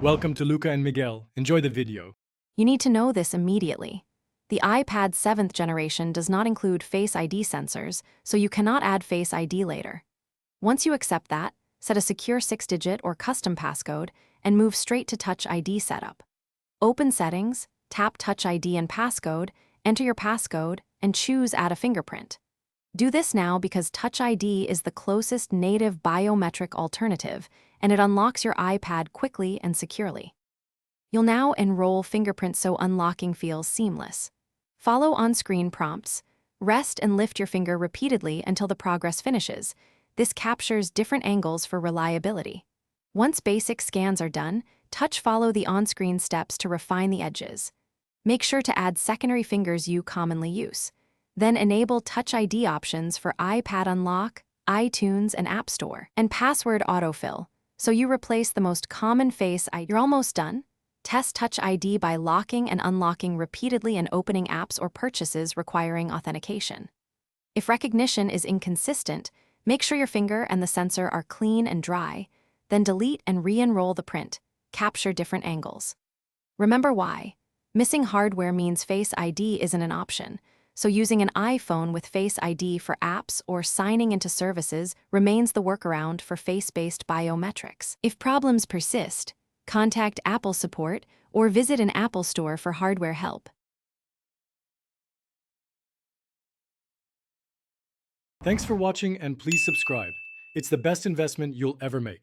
Welcome to Luca and Miguel. Enjoy the video. You need to know this immediately. The iPad 7th generation does not include Face ID sensors, so you cannot add Face ID later. Once you accept that, set a secure 6-digit or custom passcode and move straight to Touch ID setup. Open Settings, tap Touch ID and Passcode, enter your passcode, and choose Add a Fingerprint. Do this now because Touch ID is the closest native biometric alternative, and it unlocks your iPad quickly and securely. You'll now enroll fingerprints so unlocking feels seamless. Follow on-screen prompts. Rest and lift your finger repeatedly until the progress finishes. This captures different angles for reliability. Once basic scans are done, follow the on-screen steps to refine the edges. Make sure to add secondary fingers you commonly use. Then enable Touch ID options for iPad Unlock, iTunes, and App Store, and password autofill, so you replace the most common Face ID. You're almost done. Test Touch ID by locking and unlocking repeatedly and opening apps or purchases requiring authentication. If recognition is inconsistent, make sure your finger and the sensor are clean and dry, then delete and re-enroll the print. Capture different angles. Remember why. Missing hardware means Face ID isn't an option, so using an iPhone with Face ID for apps or signing into services remains the workaround for face-based biometrics. If problems persist, contact Apple support or visit an Apple store for hardware help. Thanks for watching and please subscribe. It's the best investment you'll ever make.